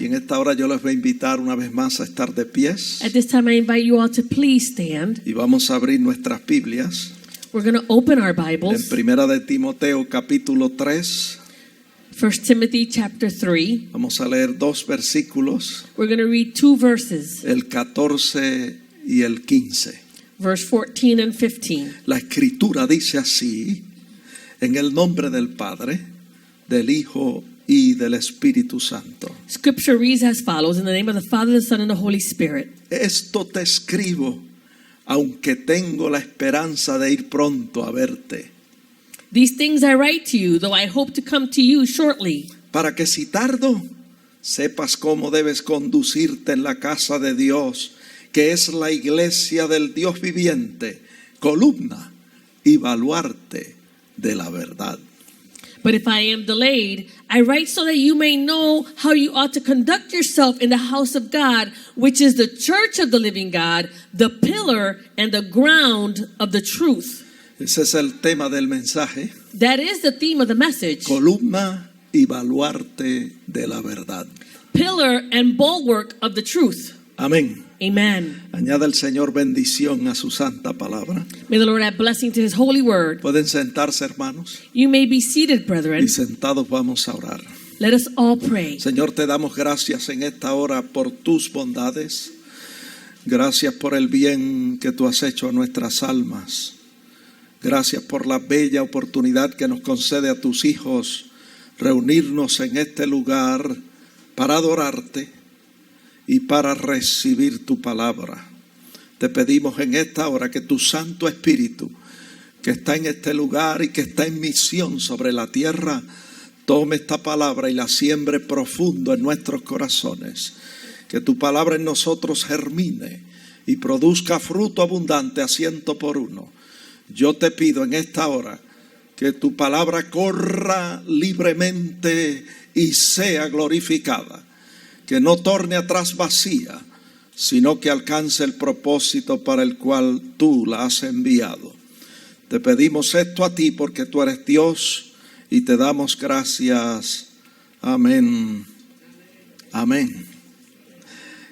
Y en esta hora yo les voy a invitar una vez más a estar de pies. At this time, I invite you all to please stand. Y vamos a abrir nuestras Biblias. We're going to open our En Bibles. Primera de Timoteo capítulo 3. 1 Timothy chapter 3. Vamos a leer dos versículos, We're going to read two verses, el 14 y el 15. verse 14 and 15. La escritura dice así: en el nombre del Padre, del Hijo y del Espíritu Santo. Scripture reads as follows: in the name of the Father, the Son, and the Holy Spirit. Esto te escribo, aunque tengo la esperanza de ir pronto a verte, These things I write to you, though I hope to come to you shortly, para que si tardo, sepas cómo debes conducirte en la casa de Dios, que es la iglesia del Dios viviente, columna y baluarte de la verdad. But if I am delayed, I write so that you may know how you ought to conduct yourself in the house of God, which is the church of the living God, the pillar and the ground of the truth. Ese es el tema del mensaje: That is the theme of the message. columna y baluarte de la verdad. Pillar and bulwark of the truth. Amén. Amen. Añada el Señor bendición a su santa palabra. May the Lord add blessing to his holy word. Pueden sentarse, hermanos, You may be seated, brethren. y sentados vamos a orar. Let us all pray. Señor, te damos gracias en esta hora por tus bondades. Gracias por el bien que tú has hecho a nuestras almas. Gracias por la bella oportunidad que nos concede a tus hijos reunirnos en este lugar para adorarte y para recibir tu palabra. Te pedimos en esta hora que tu Santo Espíritu, que está en este lugar y que está en misión sobre la tierra, tome esta palabra y la siembre profundo en nuestros corazones. Que tu palabra en nosotros germine y produzca fruto abundante a 100%. Yo te pido en esta hora que tu palabra corra libremente y sea glorificada. Que no torne atrás vacía, sino que alcance el propósito para el cual tú la has enviado. Te pedimos esto a ti porque tú eres Dios y te damos gracias. Amén. Amén.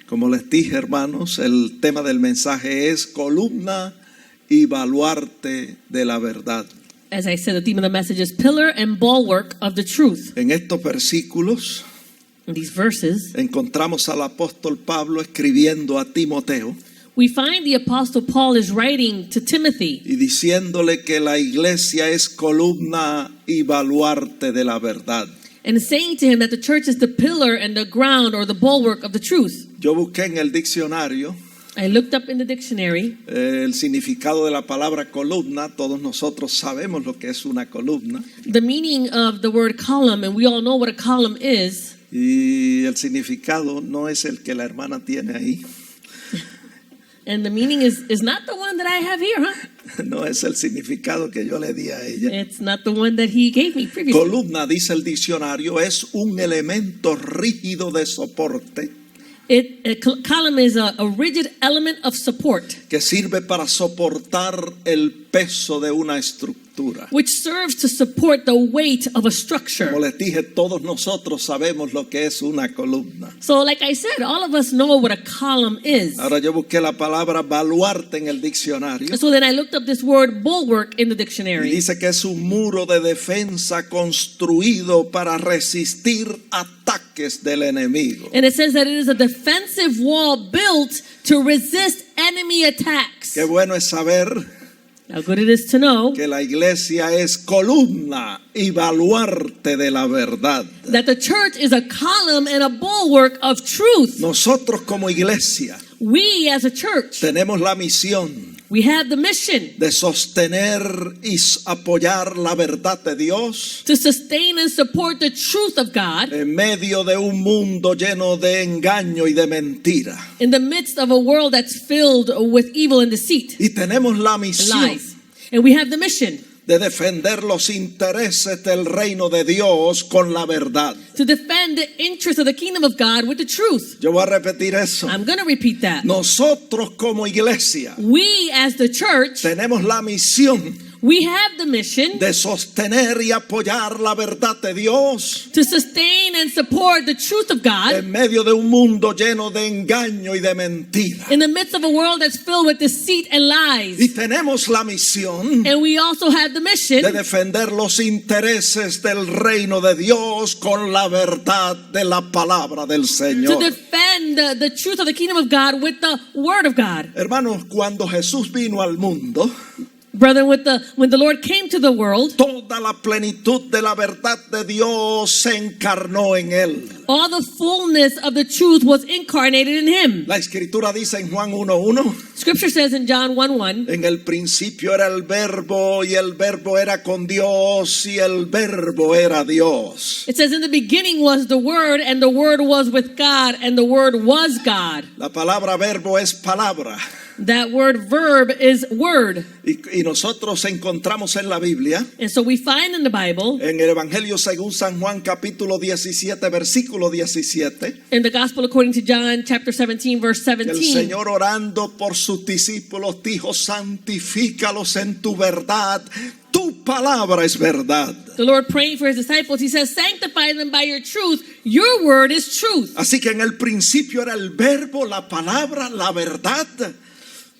Como les dije, hermanos, el tema del mensaje es columna y baluarte de la verdad. As I said, the theme of the message is pillar and bulwark of the truth. En estos versículos In these verses, encontramos al apóstol Pablo escribiendo a Timoteo we find the Apostle Paul is writing to Timothy y diciéndole que la iglesia es columna y baluarte de la verdad. and saying to him that the church is the pillar and the ground or the bulwark of the truth. Yo busqué en el diccionario I looked up in the dictionary el significado de la palabra columna. Todos nosotros sabemos lo que es una columna. the meaning of the word column, and we all know what a column is. Y el significado no es el que la hermana tiene ahí. And the meaning is not the one that I have here, huh? No es el significado que yo le di a ella. It's not the one that he gave me previously. Columna, dice el diccionario, es un elemento rígido de soporte Column is a rigid element of support, que sirve para soportar el peso de una estructura. which serves to support the weight of a structure. Como les dije, todos nosotros sabemos lo que es una columna. So like I said, all of us know what a column is. Ahora yo busqué la palabra baluarte en el diccionario So then I looked up this word bulwark in the y dictionary. dice que es un muro de defensa construido para resistir ataques del enemigo. And it says that it is a defensive wall built to resist enemy attacks. Qué bueno es saber How good it is to know que la iglesia es columna y baluarte de la verdad. that the church is a column and a bulwark of truth. Nosotros como iglesia We as a church, tenemos la misión we have the mission de sostener y apoyar la verdad de Dios to sustain and support the truth of God en medio de un mundo lleno de engaño y de mentira. in the midst of a world that's filled with evil and deceit Y tenemos la and misión lies. And we have the mission de defender los intereses del reino de Dios con la verdad. to defend the interests of the kingdom of God with the truth. Yo voy a repetir eso. I'm going to repeat that. Nosotros como iglesia We as the church, tenemos la misión We have the mission de sostener y apoyar la verdad de Dios to sustain and support the truth of God en medio de un mundo lleno de engaño y de mentira. in the midst of a world that's filled with deceit and lies. Y tenemos la misión And we also have the mission de defender los intereses del reino de Dios con la verdad de la palabra del to Señor. defend the truth of the kingdom of God with the word of God. Hermanos, cuando Jesús vino al mundo, Brethren, when the Lord came to the world, toda la plenitud de la verdad de Dios se encarnó en él. all the fullness of the truth was incarnated in him. La escritura dice en Juan 1:1, Scripture says in John 1:1, en el principio era el verbo y el verbo era con Dios y el verbo era Dios. it says, in the beginning was the Word, and the Word was with God, and the Word was God. La palabra verbo es palabra. That word verb is word. Y nosotros encontramos en la Biblia, And so we find in the Bible, en el Evangelio según San Juan capítulo 17, versículo 17, in the Gospel according to John chapter 17, verse que el 17, Señor orando por sus discípulos dijo: santifícalos en tu verdad, tu palabra es verdad. the Lord praying for his disciples, he says, sanctify them by your truth. Your word is truth. Así que en el principio era el verbo, la palabra, la verdad.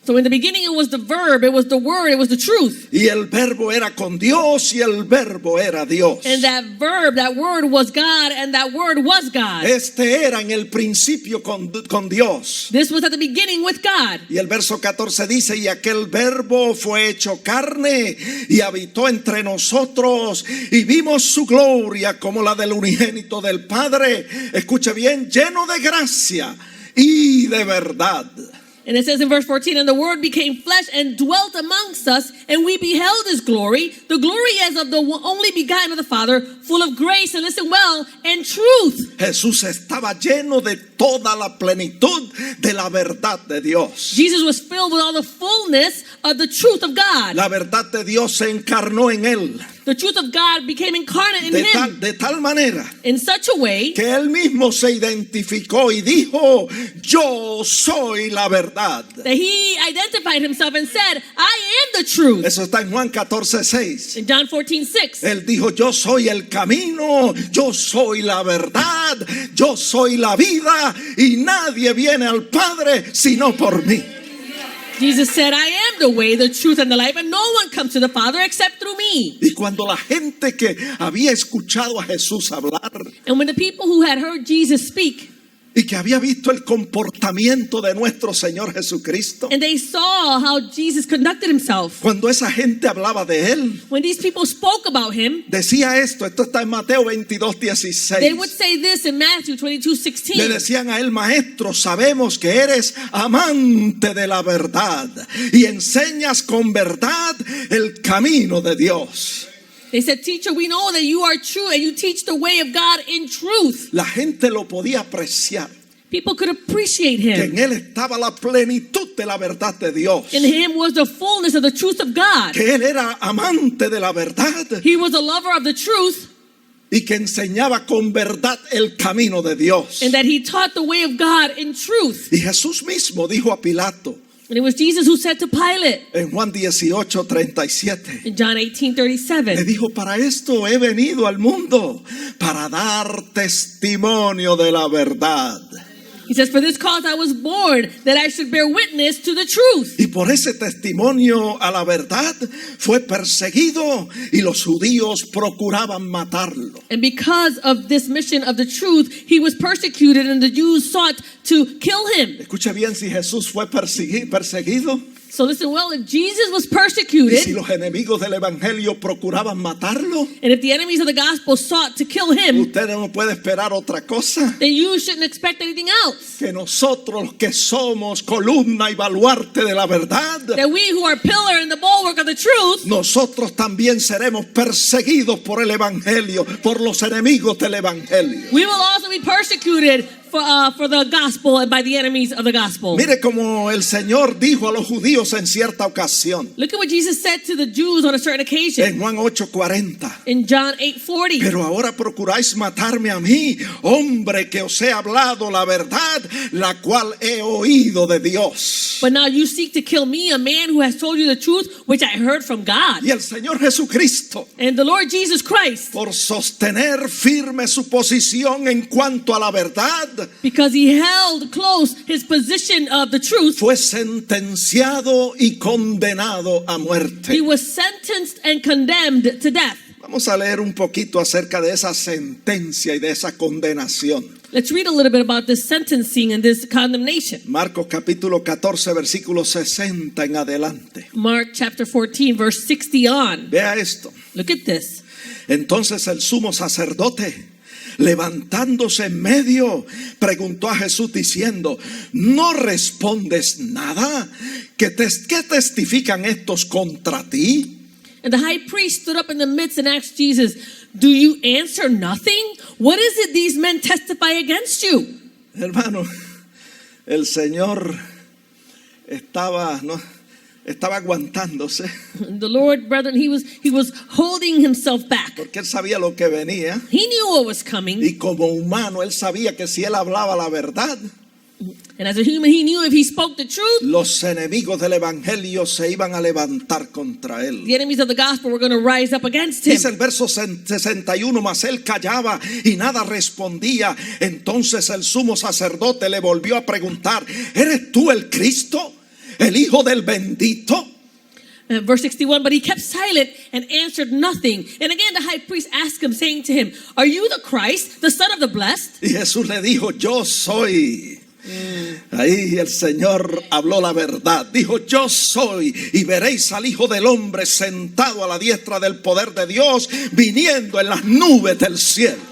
So in the beginning it was the verb, it was the word, it was the truth. Y el verbo era con Dios y el verbo era Dios. And that verb, that word was God, and that word was God. Este era en el principio con Dios. This was at the beginning with God. Y el verso 14 dice: y aquel verbo fue hecho carne y habitó entre nosotros y vimos su gloria como la del unigénito del Padre. Escuche bien, lleno de gracia y de verdad. And it says in verse 14, and the word became flesh and dwelt amongst us, and we beheld his glory, the glory as of the only begotten of the Father, full of grace, and listen well, and truth. Jesús estaba lleno de toda la plenitud de la verdad de Dios. Jesus was filled with all the fullness of the truth of God. La verdad de Dios se encarnó en él The truth of God became incarnate in him de tal manera in such a way que él mismo se identificó y dijo: yo soy la verdad. that he identified himself and said, I am the truth. Eso está en Juan 14:6. In John 14:6. Él dijo: yo soy el camino, yo soy la verdad, yo soy la vida y nadie viene al Padre sino por mí. Jesus said, I am the way, the truth, and the life, and no one comes to the Father except through me. Y cuando la gente que había escuchado a Jesús hablar And when the people who had heard Jesus speak, y que había visto el comportamiento de nuestro Señor Jesucristo, and they saw how Jesus conducted himself, cuando esa gente hablaba de él, when these people spoke about him, decía esto está en Mateo they 22:16. would say this in Matthew Le 22:16. decían a él: maestro, sabemos que eres amante de la verdad y enseñas con verdad el camino de Dios. They said, teacher, we know that you are true and you teach the way of God in truth. La gente lo podía apreciar, People could appreciate que him. en él estaba la plenitud de la verdad de Dios, In him was the fullness of the truth of God. que él era amante de la verdad He was a lover of the truth, y que enseñaba con verdad el camino de Dios. and that he taught the way of God in truth. Y Jesús mismo dijo a Pilato And it was Jesus who said to Pilate en Juan 18:37, in John le 18:37, dijo: para esto he venido al mundo, para dar testimonio de la verdad. he says, for this cause I was born, that I should bear witness to the truth. Y por ese testimonio a la verdad fue perseguido y los judíos procuraban matarlo. And because of this mission of the truth, he was persecuted, and the Jews sought to kill him. Escuche bien, si Jesús fue perseguido So listen well, if Jesus was y si persecuted, los enemigos del evangelio procuraban matarlo, and if the enemies of the gospel sought to kill him, usted no puede esperar otra cosa then you shouldn't expect anything else. que nosotros, los que somos columna y baluarte de la verdad, That we who are pillar and the bulwark of the truth, nosotros también seremos perseguidos por el evangelio, por los enemigos del evangelio. we will also be persecuted for the gospel and by the enemies of the gospel. Mire como el Señor dijo a los judíos en cierta ocasión, Look at what Jesus said to the Jews on a certain occasion en Juan 8:40. in John 8:40. Pero ahora procuráis matarme a mí, hombre que os he hablado la verdad, la cual he oído de Dios. But now you seek to kill me, a man who has told you the truth, which I heard from God. Y el Señor Jesucristo, And the Lord Jesus Christ, por sostener firme su posición en cuanto a la verdad, because he held close his position of the truth, fue sentenciado y condenado a muerte. he was sentenced and condemned to death. Vamos a leer un poquito acerca de esa sentencia y de esa condenación. Let's read a little bit about this sentencing and this condemnation. Marcos capítulo 14, versículo 60 en adelante. Mark chapter 14, verse 60 on. Vea esto. Look at this. Entonces el sumo sacerdote, levantándose en medio, preguntó a Jesús diciendo: ¿no respondes nada? ¿Qué testifican estos contra ti? And the high priest stood up in the midst and asked Jesus, do you answer nothing? What is it these men testify against you? Hermano, el Señor estaba aguantándose, The Lord, brethren, he was holding himself back. porque él sabía lo que venía, He knew what was coming. y como humano él sabía que si él hablaba la verdad, And as a human, he knew if he spoke the truth, los enemigos del evangelio se iban a levantar contra él. the enemies of the gospel were going to rise up against him. Dice el verso 61, mas él callaba y nada respondía. Entonces el sumo sacerdote le volvió a preguntar: ¿eres tú el Cristo, el Hijo del bendito? Verse 61, but he kept silent and answered nothing. And again the high priest asked him, saying to him, are you the Christ, the Son of the Blessed? Y Jesús le dijo: yo soy. Ahí el Señor habló la verdad. Dijo: yo soy, y veréis al Hijo del Hombre sentado a la diestra del poder de Dios, viniendo en las nubes del cielo.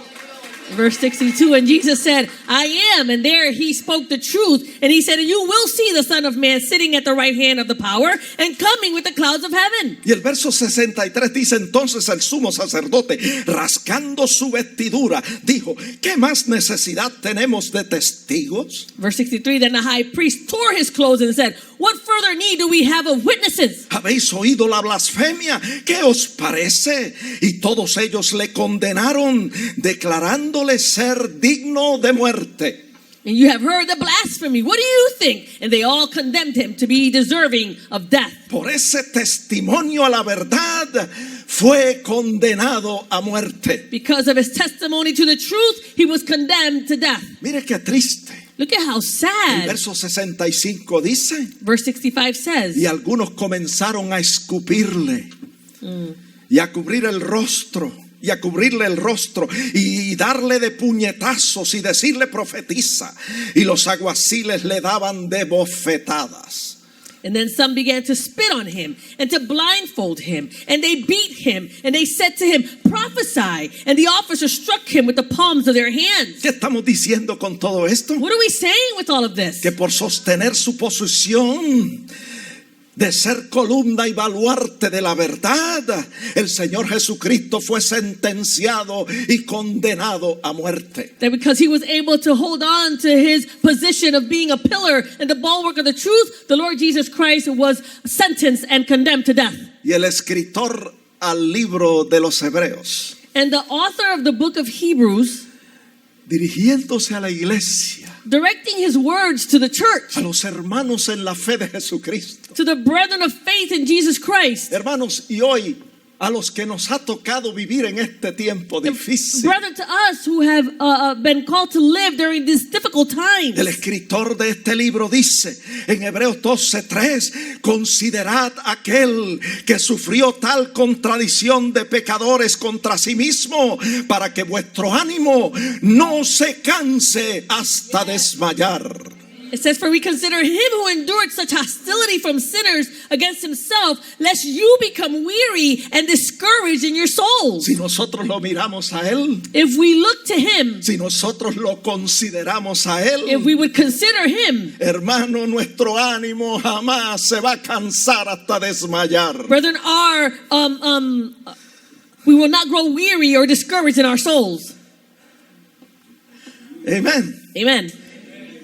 Verse 62, and Jesus said, I am. And there he spoke the truth. And he said, you will see the Son of Man sitting at the right hand of the power and coming with the clouds of heaven. Y el verso 63 dice: entonces el sumo sacerdote, rascando su vestidura, dijo: ¿qué más necesidad tenemos de testigos? Verse 63, then the high priest tore his clothes and said, what further need do we have of witnesses? ¿Habéis oído la blasfemia? ¿Qué os parece? Y todos ellos le condenaron, declarándole ser digno de muerte. And you have heard the blasphemy. What do you think? And they all condemned him to be deserving of death. Por ese testimonio a la verdad fue condenado a muerte. Because of his testimony to the truth, he was condemned to death. Mire qué triste. Look at how El sad. verso 65 dice: Verse 65 says, y algunos comenzaron a escupirle y a cubrir el rostro, y a cubrirle el rostro y darle de puñetazos y decirle: profetiza. Y los alguaciles le daban de bofetadas. and then some began to spit on him and to blindfold him, and they beat him, and they said to him, prophesy. And the officers struck him with the palms of their hands. ¿Qué estamos diciendo con todo esto? What are we saying with all of this? Que por sostener su posición de ser columna y baluarte de la verdad, el Señor Jesucristo fue sentenciado y condenado a muerte. That because he was able to hold on to his position of being a pillar and the bulwark of the truth, the Lord Jesus Christ was sentenced and condemned to death. Y el escritor al libro de los Hebreos, And the author of the book of Hebrews, dirigiéndose a la iglesia, directing his words to the church, a los hermanos en la fe de Jesucristo, to the brethren of faith in Jesus Christ, hermanos, y hoy a los que nos ha tocado vivir en este tiempo difícil, brethren to us who have been called to live during these difficult times. el escritor de este libro dice en Hebreos 12:3: considerad aquel que sufrió tal contradicción de pecadores contra sí mismo, para que vuestro ánimo no se canse hasta desmayar. It says, for we consider him who endured such hostility from sinners against himself, lest you become weary and discouraged in your souls. Si nosotros lo miramos a él, If we look to him, si nosotros lo consideramos a él, if we would consider him, hermano, nuestro ánimo jamás se va a cansar hasta desmayar. brethren, we will not grow weary or discouraged in our souls. Amén. Amen.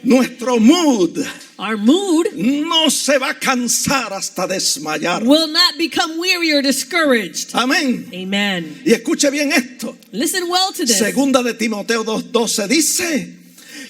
Nuestro mood Our mood no se va a cansar hasta desmayar. will not become weary or discouraged. Amén. Amen. Y escuche bien esto. Listen well to this. Segunda de Timoteo 2:12 dice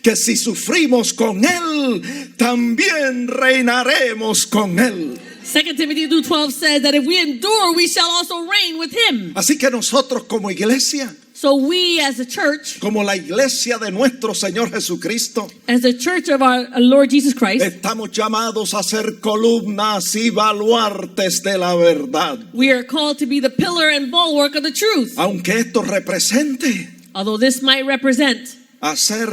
que si sufrimos con Él, también reinaremos con Él. 2 Timothy 2:12 says that if we endure, we shall also reign with him. Así que nosotros como iglesia, So we as a church, como la iglesia de nuestro Señor Jesucristo, as the church of our Lord Jesus Christ, estamos llamados a ser columnas y baluartes de la verdad. we are called to be the pillar and bulwark of the truth. Aunque esto represente Although this might represent a ser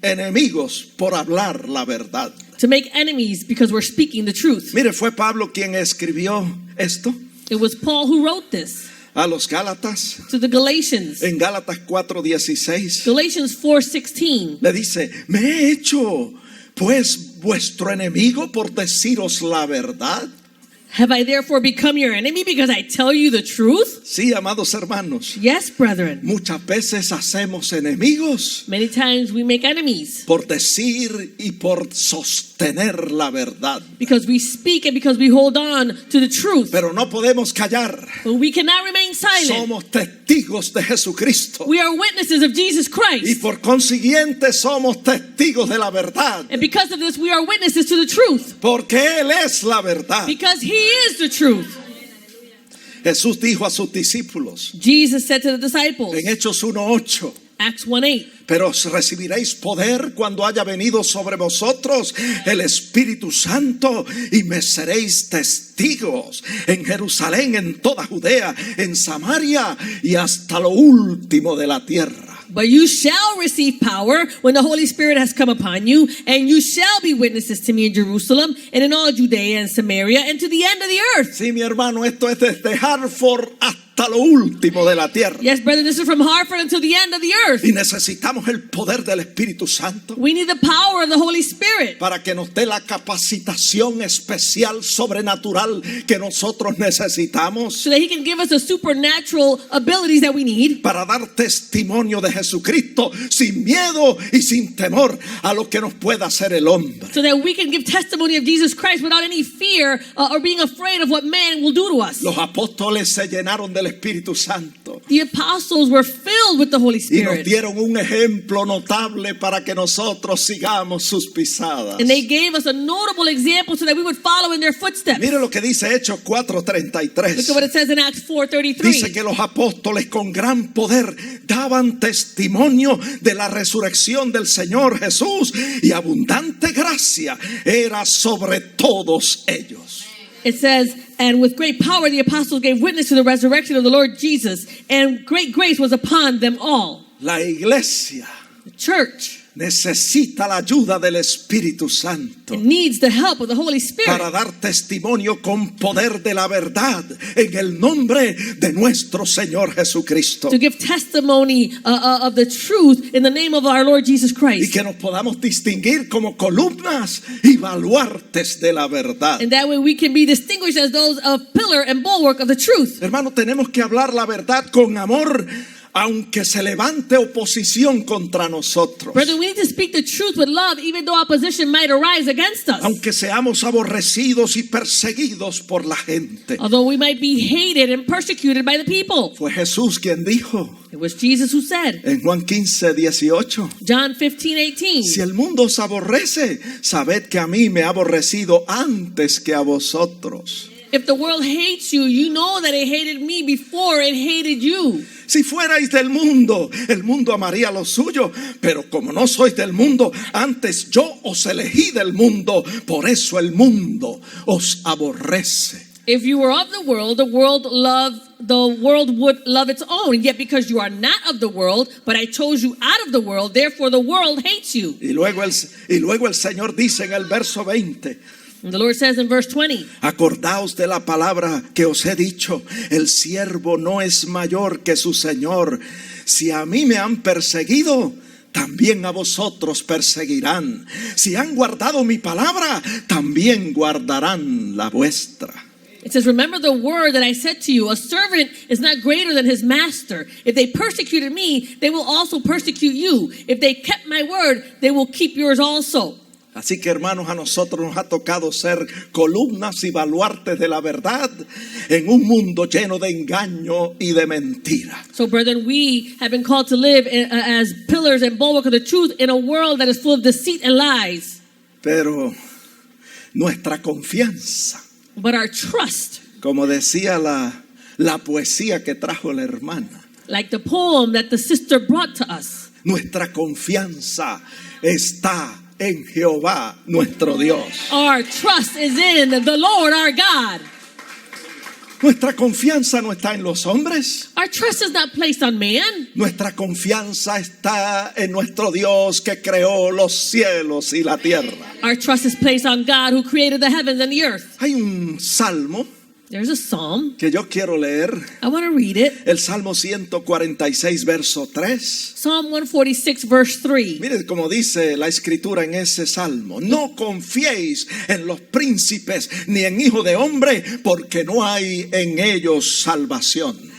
enemigos por hablar la verdad. to make enemies because we're speaking the truth. Mire, fue Pablo quien escribió esto It was Paul who wrote this a los Gálatas. to the Galatians. En Gálatas 4:16 Galatians 4:16. le dice: me he hecho pues vuestro enemigo por deciros la verdad. Have I therefore become your enemy because I tell you the truth? Sí, amados hermanos, Yes, brethren. muchas veces hacemos enemigos Many times we make enemies por decir y por sostener la verdad. because we speak and because we hold on to the truth. Pero no podemos callar. But we cannot remain silent. Somos testigos de Jesucristo. We are witnesses of Jesus Y Christ. por consiguiente somos testigos de la verdad. And because of this, we are witnesses to the truth. Porque Él es la verdad. Because he is the truth. Jesús dijo a sus discípulos Jesus said to the disciples, en Hechos 1:8: Acts 1:8, pero recibiréis poder cuando haya venido sobre vosotros el Espíritu Santo y me seréis testigos en Jerusalén, en toda Judea, en Samaria y hasta lo último de la tierra. but you shall receive power when the Holy Spirit has come upon you, and you shall be witnesses to me in Jerusalem and in all Judea and Samaria and to the end of the earth. Sí, mi hermano, esto es desde Hartford hasta lo último de la tierra. Yes, brethren, this is from Hartford until the end of the earth. Y necesitamos el poder del Espíritu Santo We need the power of the Holy Spirit para que nos dé la capacitación especial, sobrenatural que nosotros necesitamos so that he can give us the supernatural abilities that we need para dar testimonio de Jesucristo sin miedo y sin temor a lo que nos pueda hacer el hombre. so that we can give testimony of Jesus Christ without any fear or being afraid of what man will do to us. Los apóstoles se llenaron del Espíritu Santo The apostles were filled with the Holy y nos Spirit, dieron un ejemplo notable para que nosotros sigamos sus pisadas. and they gave us a notable example so that we would follow in their footsteps. Mire lo que dice Hechos Look 4:33. at what it says in Acts Dice 4:33. que los apóstoles con gran poder daban testimonio de la resurrección del Señor Jesús y abundante gracia era sobre todos ellos. It says, and with great power the apostles gave witness to the resurrection of the Lord Jesus, and great grace was upon them all. La iglesia The church necesita la ayuda del Espíritu Santo needs the help of the Holy para Spirit dar testimonio con poder de la verdad en el nombre de nuestro Señor Jesucristo. to give testimony of the truth in the name of our Lord Jesus Y Christ. que nos podamos distinguir como columnas y baluartes de la verdad. And that way we can be distinguished as those of pillar and bulwark of the truth. Hermano, tenemos que hablar la verdad con amor, aunque se levante oposición contra nosotros, Brethren, we need to speak the truth with love, even though opposition might arise against us. aunque seamos aborrecidos y perseguidos por la gente. Although we might be hated and persecuted by the people. Fue Jesús quien dijo It was Jesus who said, en Juan 15:18: John 15:18, si el mundo os aborrece, sabed que a mí me ha aborrecido antes que a vosotros. if the world hates you, you know that it hated me before it hated you. Si fuerais del mundo, el mundo amaría lo suyo, pero como no sois del mundo, antes yo os elegí del mundo, por eso el mundo os aborrece. If you were of the world would love its own. Yet because you are not of the world, but I chose you out of the world, therefore the world hates you. Y luego el Señor dice en el verso 20: And the Lord says in verse 20, acordaos de la palabra que os he dicho, el siervo no es mayor que su Señor. Si a mí me han perseguido, también a vosotros perseguirán. Si han guardado mi palabra, también guardarán la vuestra. it says, remember the word that I said to you, a servant is not greater than his master. If they persecuted me, they will also persecute you. If they kept my word, they will keep yours also. Así que hermanos, a nosotros nos ha tocado ser columnas y baluartes de la verdad en un mundo lleno de engaño y de mentira. So, brethren, we have been called to live as pillars and bulwark of the truth in a world that is full of deceit and lies. Pero nuestra confianza, But our trust, como decía la poesía que trajo la hermana, like the poem that the sister brought to us, nuestra confianza está en Jehová nuestro Dios. our trust is in the Lord our God. Nuestra confianza no está en los hombres. Our trust is not placed on man. Nuestra confianza está en nuestro Dios que creó los cielos y la tierra. Our trust is placed on God who created the heavens and the earth. Hay un salmo There's a psalm. que yo quiero leer. I want to read it. El Salmo 146, verso 3. Psalm 146, verse 3. Mire cómo dice la escritura en ese salmo. No confiéis en los príncipes ni en hijo de hombre, porque no hay en ellos salvación.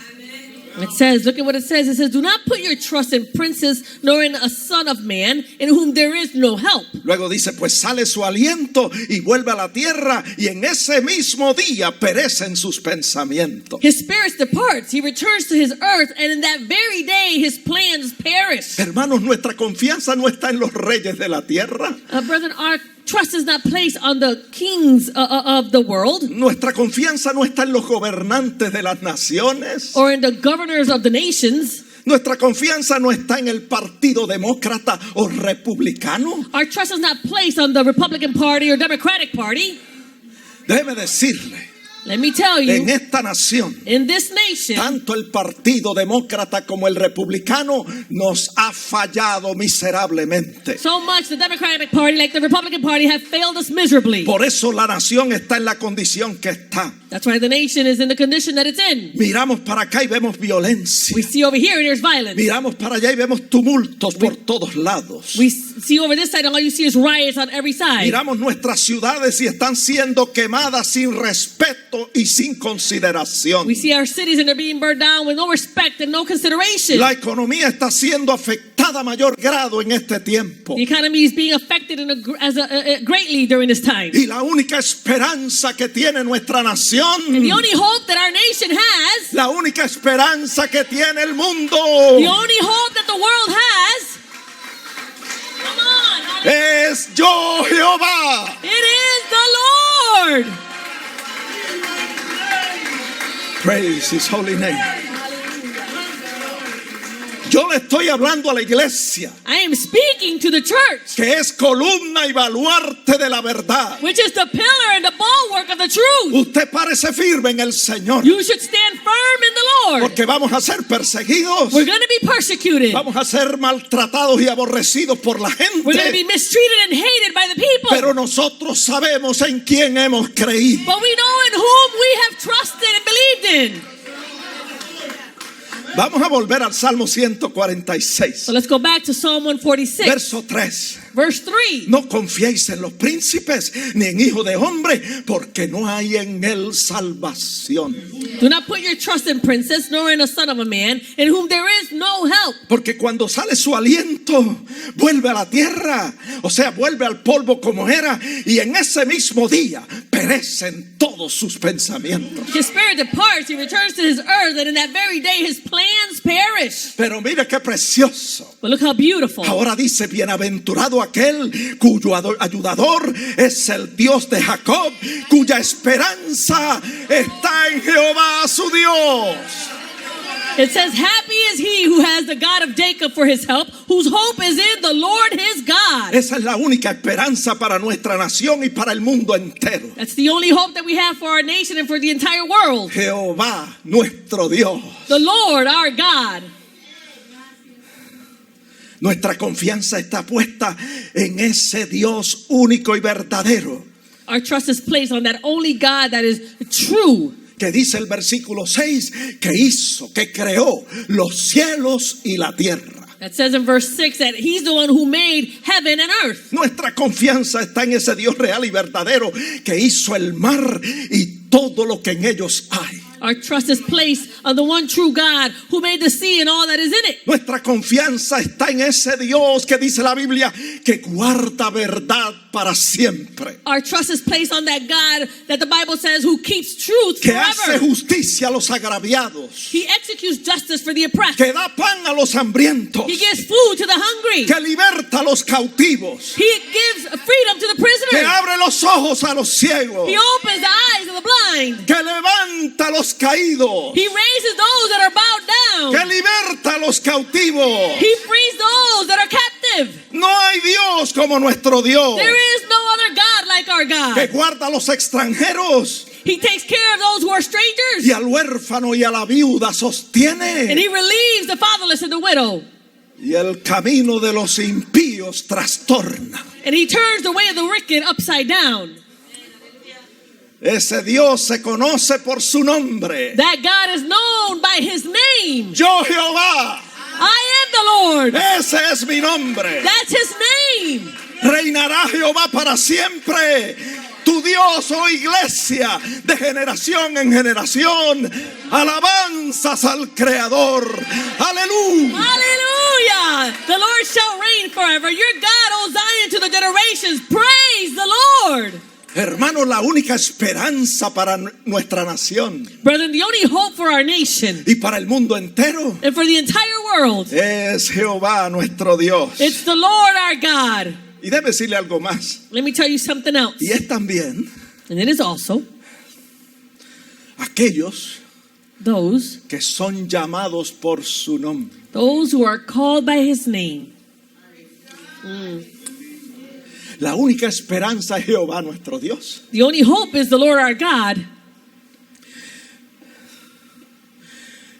It says, look at what it says. It says, do not put your trust in princes, nor in a son of man, in whom there is no help. Luego dice, pues sale su aliento y vuelve a la tierra, y en ese mismo día perecen sus pensamientos. His spirit departs, he returns to his earth, and in that very day his plans perish. Hermanos, nuestra confianza no está en los reyes de la tierra. Brethren, our trust is not placed on the kings of the world, Nuestra confianza no está en los gobernantes de las naciones. or in the governors of the nations. Nuestra confianza no está en el partido demócrata o republicano. Our trust is not placed on the Republican Party or Democratic Party. Déjeme decirle, Let me tell en you, esta nación, in this nation, tanto el partido demócrata como el republicano nos ha fallado miserablemente. so much the Democratic Party, like the Republican Party, have failed us miserably. Por eso la nación está en la condición que está. That's why the nation is in the condition that it's in. Miramos para acá y vemos violencia. We see over here and there's violence. Miramos para allá y vemos tumultos por todos lados. We see over this side and all you see is riots on every side. Miramos nuestras ciudades y están siendo quemadas sin respeto y sin consideración. We see our cities and they're being burned down with no respect and no consideration. La economía está siendo afectada a mayor grado en este tiempo. The economy is being affected greatly during this time. Y la única esperanza que tiene nuestra nación, And the only hope that our nation has, la única esperanza que tiene el mundo, the only hope that the world has, come on, es yo Jehová. it is the Lord. Praise His holy name. Yo le estoy hablando a la iglesia, I am speaking to the church, que es columna y baluarte de la verdad. which is the pillar and the bulwark of the truth. Usted parece firme en el Señor, You should stand firm in the Lord. porque vamos a ser perseguidos, We're going to be persecuted. vamos a ser maltratados y aborrecidos por la We're going to be gente, mistreated and hated by the people. pero nosotros sabemos en quién hemos creído. But we know in whom we have trusted and believed in. Vamos a volver al Salmo 146, So let's go back to Psalm 146, verso 3. verse 3. No confiéis en los príncipes ni en hijo de hombre, porque no hay en él salvación. Do not put your trust in princes, nor in a son of a man, in whom there is no help. Porque cuando sale su aliento, vuelve a la tierra, o sea, vuelve al polvo como era, y en ese mismo día perecen todos sus pensamientos. His spirit departs, he returns to his earth, and in that very day his plans perish. Pero mire qué precioso. But look how beautiful. Ahora dice, bienaventurado aquel cuyo ayudador es el Dios de Jacob, cuya esperanza está en Jehová su Dios. It says, happy is he who has the God of Jacob for his help, whose hope is in the Lord his God. Esa es la única esperanza para nuestra nación y para el mundo entero. That's the only hope that we have for our nation and for the entire world. Jehová nuestro Dios. The Lord our God. Nuestra confianza está puesta en ese Dios único y verdadero, Our trust is placed on that only God that is true. que dice el versículo 6, que hizo, que creó los cielos y la tierra. That says in verse 6 that he's the one who made heaven and earth. Nuestra confianza está en ese Dios real y verdadero que hizo el mar y todo lo que en ellos hay. Our trust is placed on the one true God who made the sea and all that is in it. Nuestra confianza está en ese Dios que dice la Biblia que guarda verdad para siempre, Our trust is placed on that God that the Bible says who keeps truth que hace forever. justicia a los agraviados, He executes justice for the oppressed. que da pan a los hambrientos, He gives food to the hungry. que liberta a los cautivos, He gives freedom to the que prisoners. abre los ojos a los ciegos, He opens the eyes of the blind. que levanta a los caídos, He raises those that are bowed que down. liberta a los cautivos. He frees those that are captive. No hay Dios como nuestro Dios, There is no other God like our que God. guarda a los extranjeros He takes care of those who are strangers. y al huérfano y a la viuda And sostiene. he relieves the fatherless and the widow. Y el camino de los impíos trastorna. And he turns the way of the wicked upside down. Ese Dios se conoce por su nombre. That God is known by his name. Yo Jehová, I am the Lord. ese es mi nombre. That's his name. Reinará Jehová para siempre. Tu Dios, oh iglesia, de generación en generación. Alabanzas al Creador. Aleluya. Hallelujah. The Lord shall reign forever. Your God, O Zion, to the generations. Praise the Lord. Hermanos, la única esperanza para nuestra nación Brethren, the only hope for our nation y para el mundo entero and for the entire world, es Jehová nuestro Dios. it's the Lord our God. Y debe decirle algo más. Let me tell you something else. Y es también And it is also aquellos those que son llamados por su nombre. who are called by his name. La única esperanza es Jehová nuestro Dios. The only hope is the Lord our God.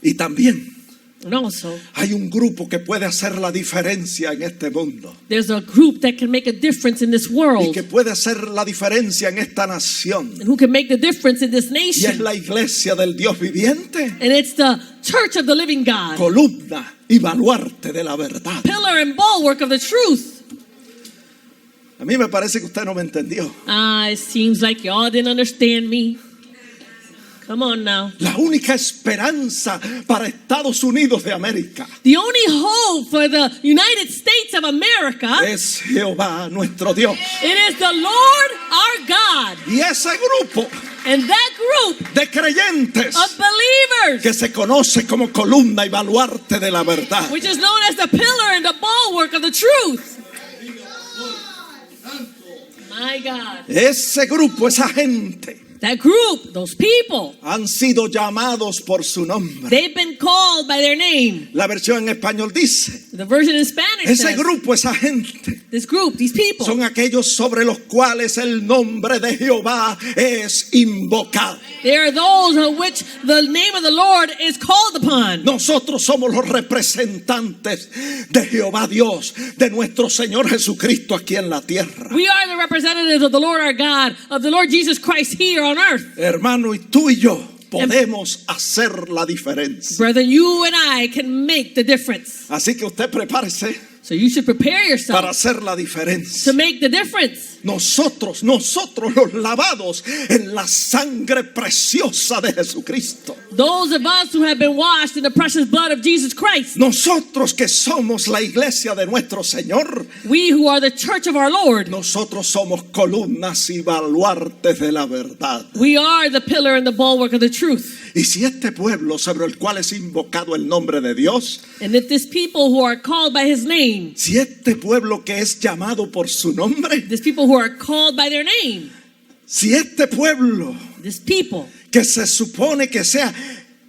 Y también And also, hay un grupo que puede hacer la diferencia en este mundo. there's a group that can make a difference in this Y world. que puede hacer la diferencia en esta nación. And who can make the difference in this Y es nation. la iglesia del Dios viviente. And it's the church of the living God. Columna y baluarte de la verdad. Pillar and bulwark of the truth. A mí me parece que usted no me entendió. It seems like y'all didn't understand me. Come on now. La única esperanza para Estados Unidos de América The only hope for the United States of America, es Jehová nuestro Dios. it is the Lord our God. Y ese grupo And that group de creyentes of believers, que se conoce como columna y baluarte de la verdad, which is known as the pillar and the bulwark of the truth. My God. ese grupo, esa gente That group, those people, han sido llamados por su nombre. they've been called by their name. La versión en español dice, The version in Spanish ese says, grupo, esa gente this group, these people, son aquellos sobre los cuales el nombre de Jehová es invocado. they are those of which the name of the Lord is called upon. Nosotros somos los representantes de Jehová Dios, de nuestro Señor Jesucristo aquí en la tierra. We are the representatives of the Lord our God, of the Lord Jesus Christ here on earth. Hermano, y tú y yo podemos hacer la diferencia. Brethren, you and I can make the difference. Así que usted prepárese So you should prepare para yourself hacer la to diferencia. make the difference. Nosotros los lavados en la sangre preciosa de Jesucristo. Those of us who have been washed in the precious blood of Jesus Christ. Nosotros que somos la iglesia de nuestro Señor. We who are the church of our Lord. Nosotros somos columnas y baluartes de la verdad. We are the pillar and the bulwark of the truth. Y si este pueblo sobre el cual es invocado el nombre de Dios, And if this people who are called by his name, si este pueblo que es llamado por su nombre, this people who are called by their name, si este pueblo this people, que se supone que sea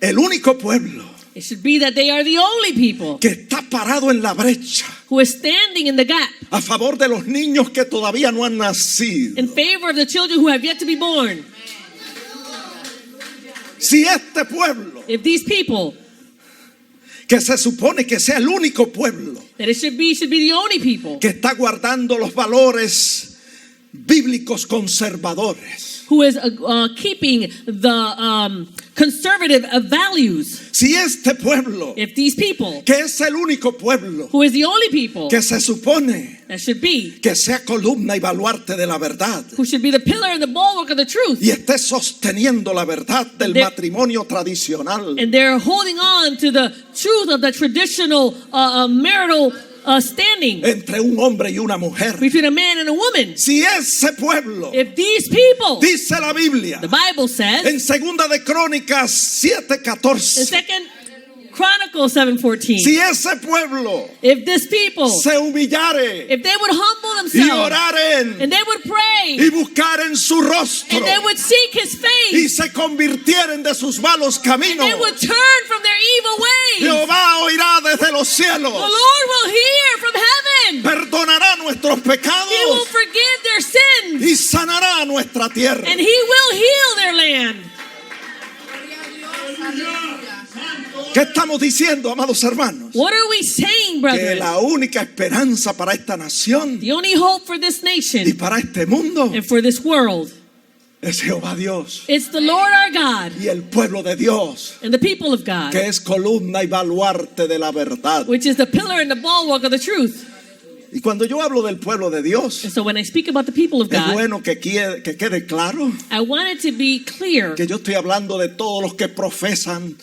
el único pueblo it should be that they are the only people que está parado en la brecha who is standing in the gap a favor de los niños que todavía no han nacido, in favor of the children who have yet to be born. si este pueblo If these people, que se supone que sea el único pueblo that it should be the only people que está guardando los valores bíblicos conservadores. who is keeping the conservative values. Si este pueblo, If these people, que es el único pueblo who is the only people que se supone that should be, que sea columna y baluarte de la verdad who should be the pillar and the bulwark of the truth, y esté sosteniendo la verdad del matrimonio tradicional, and they're holding on to the truth of the traditional marital standing entre un hombre y una mujer. between a man and a woman. Si ese pueblo, If these people, dice la Biblia the Bible says en Segunda de Crónicas in 7:14, 2 Chronicles 7:14, si ese pueblo if this people, se humillare if they would humble y themselves oraren and they would pray y buscar en su rostro and they would seek his y face se convirtieren de sus malos and caminos, they would turn from their evil ways, Jehová oirá desde los the cielos, Lord will hear from heaven. perdonará nuestros He will pecados forgive their sins y sanará nuestra tierra. and he will heal their land. ¿Qué estamos diciendo, amados hermanos? What are we saying, Que brethren? la única esperanza para esta nación The only hope for this y nation para este mundo and for this world, es Jehová Dios it's the Lord our God y el pueblo de Dios, and the people of God, que es columna y baluarte de la verdad. which is the pillar and the bulwark of the truth. Y cuando yo hablo del pueblo de Dios, And so when I speak about the people of es God, bueno que quede claro I want it to be clear que yo estoy hablando de todos los que profesan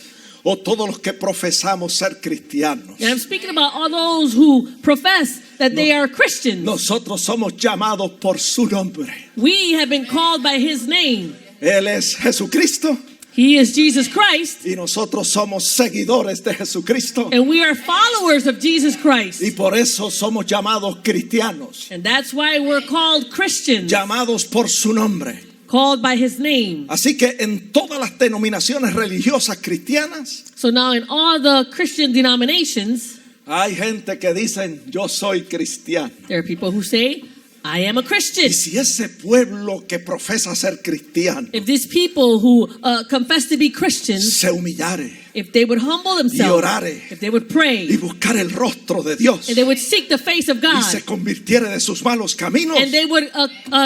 o todos los que profesamos ser cristianos. and I'm speaking about all those who profess that they are Christians. Nosotros somos llamados por su nombre. We have been called by his name. Él es Jesucristo He is Jesus Christ, y nosotros somos seguidores de Jesucristo. and we are followers of Jesus Christ. Y por eso somos llamados cristianos, And that's why we're called Christians, llamados por su nombre. called by his name. Así que en todas las denominaciones religiosas cristianas So now in all the Christian denominations, hay gente que dicen yo soy cristiano. there are people who say, I am a Christian. Y si ese pueblo que profesa ser cristiano If these people who confess to be Christians, se humillare if they would humble y themselves, orare if they would pray, y buscar el rostro de Dios and they would seek the face of y God, se convirtiere de sus malos caminos, and they would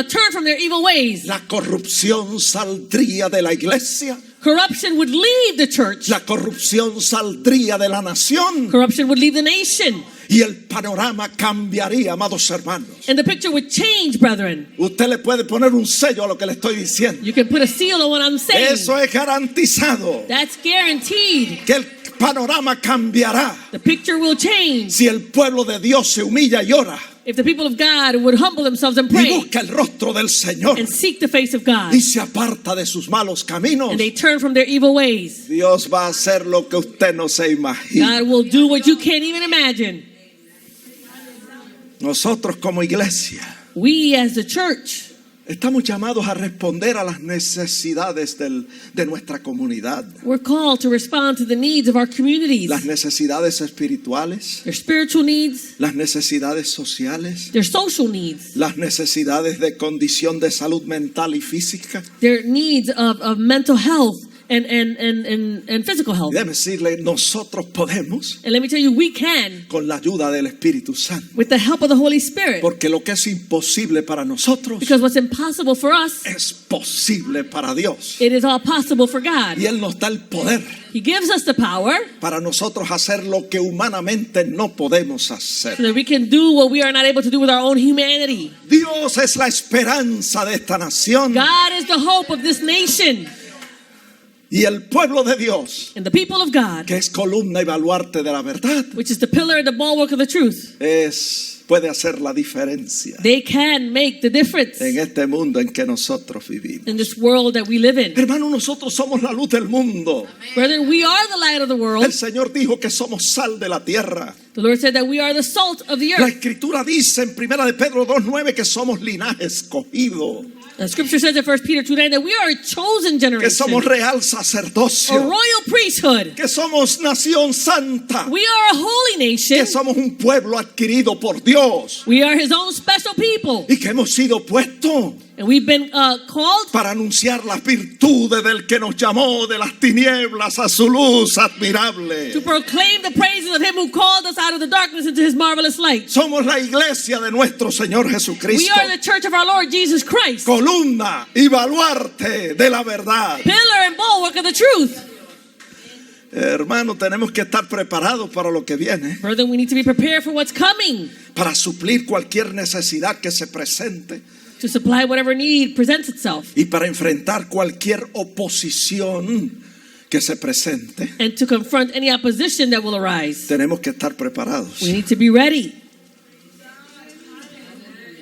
turn from their evil ways, la corrupción saldría de la iglesia, corruption would leave the church, la corrupción saldría de la nación corruption would leave the nation, y el panorama cambiaría, amados hermanos. and the picture would change, brethren. Usted le puede poner un sello a lo que le estoy diciendo. You can put a seal on what I'm saying. Eso es garantizado, That's guaranteed. que el panorama cambiará The picture will change si el pueblo de Dios se humilla y ora if the people of God would humble themselves and y pray busca el rostro del Señor and seek the face of God, y se aparta de sus malos caminos. and they turn from their evil ways. Dios va a hacer lo que usted no se imagina. God will do what you can't even imagine. Nosotros como iglesia We as the church, estamos llamados a responder a las necesidades de nuestra comunidad, we're called to respond to the needs of our communities, las necesidades espirituales, their spiritual needs, las necesidades sociales, their social needs, las necesidades de condición de salud mental y física. their needs of mental health and physical health. Y déjeme decirle, nosotros podemos And let me tell you, we can, con la ayuda del Espíritu Santo, with the help of the Holy Spirit, porque lo que es imposible para nosotros because what's impossible for us, es posible para Dios. it is all possible for God. Y Él nos da el poder He gives us the power para nosotros hacer lo que humanamente no podemos hacer. so that we can do what we are not able to do with our own humanity. Dios es la esperanza de esta nación God is the hope of this nation, y el pueblo de Dios, and the people of God, que es columna y baluarte de la verdad, which is the pillar and the bulwark of the truth. puede hacer la diferencia They can make the difference en este mundo en que nosotros vivimos. in this world that we live in. Hermano, nosotros somos la luz del mundo. Brethren, we are the light of the world. El Señor dijo que somos sal de la tierra. The Lord said that we are the salt of the La earth. Escritura dice en 1 de Pedro 2:9 que somos linaje escogido, The scripture says in 1 Peter 2:9 that we are a chosen que generation, somos real a sacerdocio, royal priesthood. que somos nación santa, We are a holy nation. que somos un pueblo adquirido por Dios We are his own special people. y que hemos sido puestos And we've been called para anunciar las virtudes del que nos llamó de las tinieblas a su luz admirable. to proclaim the praises of him who called us out of the darkness into his marvelous light. Somos la iglesia de nuestro Señor We Jesucristo, are the church of our Lord Jesus Christ, columna y baluarte de la verdad. pillar and bulwark of the truth. Hermano, tenemos que estar preparados para lo que viene, Further, we need to be prepared for what's coming, para suplir cualquier necesidad que se presente to supply whatever need presents itself, y para enfrentar cualquier oposición que se presente. and to confront any opposition that will arise. Tenemos que estar preparados. We need to be ready.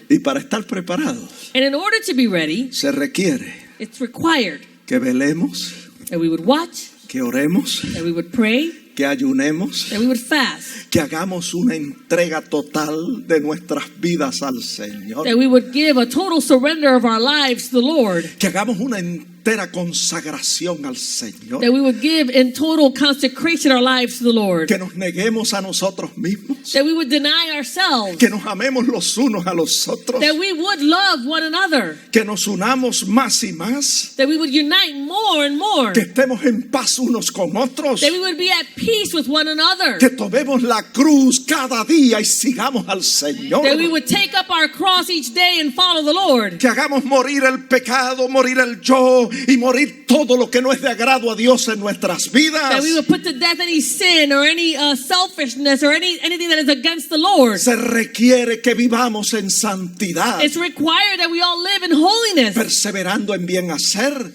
Y para estar preparados And in order to be ready, se requiere it's required que velemos, that we would watch, que oremos, that we would pray, que ayunemos, that we would fast, que hagamos una entrega total de nuestras vidas al Señor, that we would give a total surrender of our lives to the Lord, que hagamos una entera consagración al Señor, that we would give in total consecration our lives to the Lord, que nos neguemos a nosotros mismos, that we would deny ourselves, que nos amemos los unos a los otros, that we would love one another, que nos unamos más y más, that we would unite more and more, que estemos en paz unos con otros, that we would be at peace with one another, que tomemos la cruz cada día y sigamos al Señor, that we would take up our cross each day and follow the Lord, que hagamos morir el pecado, morir el yo y morir todo lo que no es de agrado a Dios en nuestras vidas. that we would put to death any sin or any selfishness or anything that is against the Lord. Se requiere que vivamos en santidad, It's required that we all live in holiness, perseverando en bien hacer,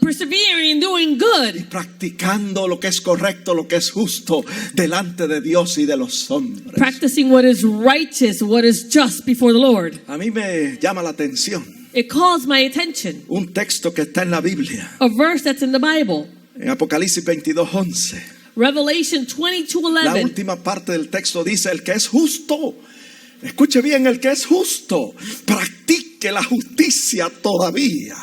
persevering and doing good, practicando lo que es correcto, lo que es justo delante de Dios y de los hombres. practicing what is righteous, what is just before the Lord. A mí me llama la atención It calls my attention. un texto que está en la Biblia, A verse that's in the Bible, en Apocalipsis 22:11. Revelation La 22:11. última parte del texto dice: el que es justo, escuche bien, el que es justo, practique la justicia todavía.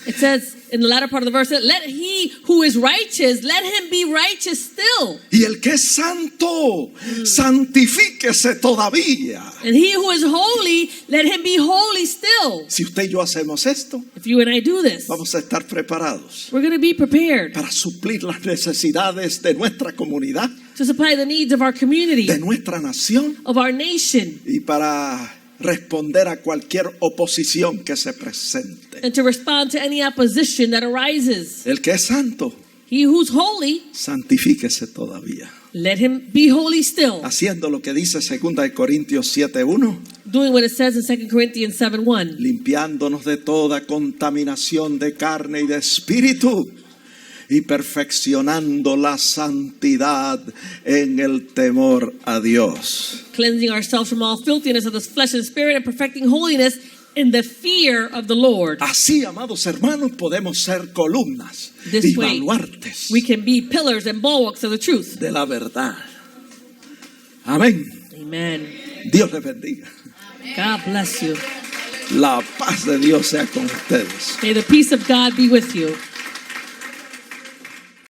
It says in the latter part of the verse, let he who is righteous, let him be righteous still. Y el que es santo, santifíquese todavía. And he who is holy, let him be holy still. Si usted y yo hacemos esto, If you and I do this, vamos a estar preparados we're going to be prepared para suplir las necesidades de nuestra comunidad, to supply the needs of our community, de nuestra nación, of our nation, y para responder a cualquier oposición que se presente. and to respond to any opposition that arises. El que es santo, He who's holy, santifíquese todavía, let him be holy still. haciendo lo que dice 2 Corintios 7:1, Doing what it says in 2 Corinthians 7:1. limpiándonos de toda contaminación de carne y de espíritu, y perfeccionando la santidad en el temor a Dios. Cleansing ourselves from all filthiness of the flesh and spirit, and perfecting holiness in the fear of the Lord. Así, amados hermanos, podemos ser columnas This y way, baluartes we can be pillars and bulwarks of the truth. de la verdad. Amén. Amen. Dios les bendiga. God bless you. La paz de Dios sea con ustedes. May the peace of God be with you.